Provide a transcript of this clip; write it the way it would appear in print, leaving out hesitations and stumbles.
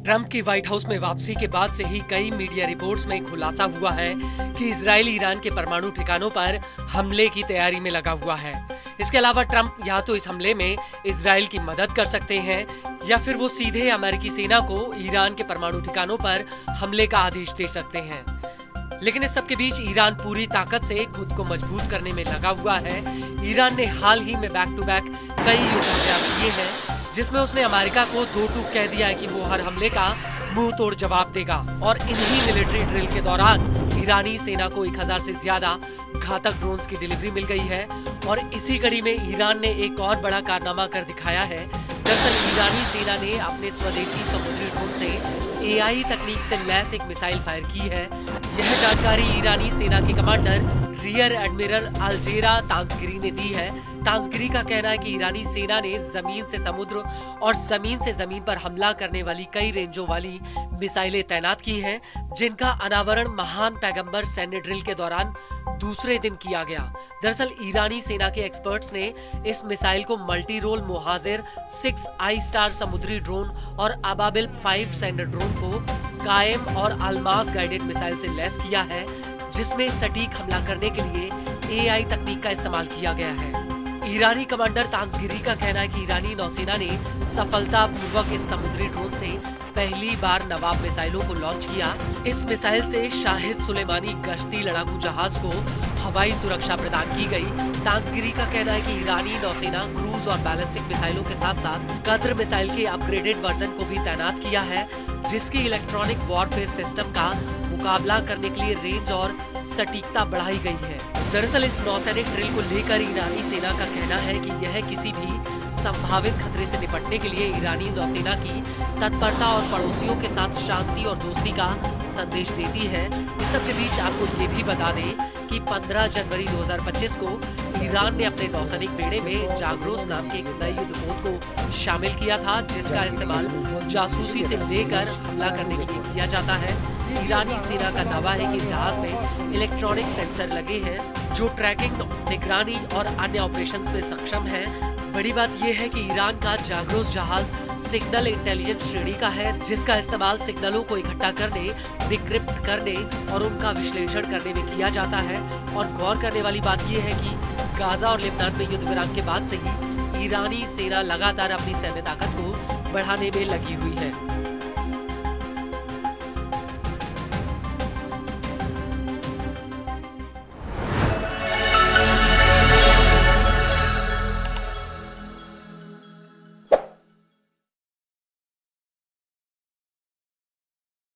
Trump की white house में वापसी के बाद से ही कई मीडिया रिपोर्ट्स में खुलासा हुआ है कि इजराइल ईरान के परमाणु ठिकानों पर हमले की तैयारी में लगा हुआ है। इसके अलावा ट्रंप या तो इस हमले में इजराइल की मदद कर सकते हैं या फिर वो सीधे अमेरिकी सेना को ईरान के परमाणु ठिकानों पर हमले का आदेश दे सकते हैं। लेकिन इस सब के बीच ईरान पूरी ताकत से खुद को मजबूत करने में लगा हुआ है। ईरान ने हाल ही में बैक टू बैक कई युद्धाभ्यास किए हैं, जिसमें उसने अमेरिका को दो टूक कह दिया है कि वो हर हमले का मुंह तोड़ जवाब देगा। और इन्हीं मिलिट्री ड्रिल के दौरान ईरानी सेना को 1000 से ज्यादा घातक ड्रोन्स की डिलीवरी मिल गई है। और इसी कड़ी में ईरान ने एक और बड़ा कारनामा कर दिखाया है। दरअसल ईरानी सेना ने अपने स्वदेशी समुद्री ड्रोन से AI तकनीक से लैस एक मिसाइल फायर की है। यह जानकारी ईरानी सेना के कमांडर रियर एडमिरल अलजेरा तांसगिरी ने दी है। तांसगिरी का कहना है कि ईरानी सेना ने जमीन से समुद्र और जमीन से जमीन पर हमला करने वाली कई रेंजों वाली मिसाइलें तैनात की हैं, जिनका अनावरण महान पैगंबर सैन्य ड्रिल के दौरान दूसरे दिन किया गया। दरअसल ईरानी सेना के एक्सपर्ट्स ने इस मिसाइल को मल्टी रोल मोहाजिर 6 आई स्टार समुद्री ड्रोन और अबाबिल 5 सैन्य ड्रोन को कायम और अल्मास गाइडेड मिसाइल से लैस किया है, जिसमें सटीक हमला करने के लिए AI तकनीक का इस्तेमाल किया गया है। ईरानी कमांडर तांसगिरी का कहना है कि ईरानी नौसेना ने सफलतापूर्वक इस समुद्री ड्रोन से पहली बार नवाब मिसाइलों को लॉन्च किया। इस मिसाइल से शाहिद सुलेमानी गश्ती लड़ाकू जहाज को हवाई सुरक्षा प्रदान की गई। तांसगिरी का कहना है कि ईरानी नौसेना क्रूज और बैलिस्टिक मिसाइलों के साथ साथ कद्र मिसाइल के अपग्रेडेड वर्जन को भी तैनात किया है, जिसकी इलेक्ट्रॉनिक वॉरफेयर सिस्टम का मुकाबला करने के लिए रेंज और सटीकता बढ़ाई गई है। दरअसल इस नौसैनिक ड्रिल को लेकर ईरानी सेना का कहना है कि यह किसी भी संभावित खतरे से निपटने के लिए ईरानी नौसेना की तत्परता और पड़ोसियों के साथ शांति और दोस्ती का संदेश देती है। इस सब के बीच आपको ये भी बता दें कि 15 जनवरी 2025 को ईरान ने अपने नौसैनिक बेड़े में जागरोस नाम के एक नए युद्धपोत को शामिल किया था, जिसका इस्तेमाल जासूसी से लेकर हमला करने के लिए किया जाता है। ईरानी सेना का दावा है कि जहाज में इलेक्ट्रॉनिक सेंसर लगे हैं जो ट्रैकिंग, निगरानी और अन्य ऑपरेशंस में सक्षम है। बड़ी बात यह है कि ईरान का जागरोस जहाज सिग्नल इंटेलिजेंस श्रेणी का है, जिसका इस्तेमाल सिग्नलों को इकट्ठा करने, डिक्रिप्ट करने और उनका विश्लेषण करने में किया जाता है। और गौर करने वाली बात यह है कि गाजा और लेबनान में युद्ध विराम के बाद से ही ईरानी सेना लगातार अपनी सैन्य ताकत को बढ़ाने में लगी हुई है।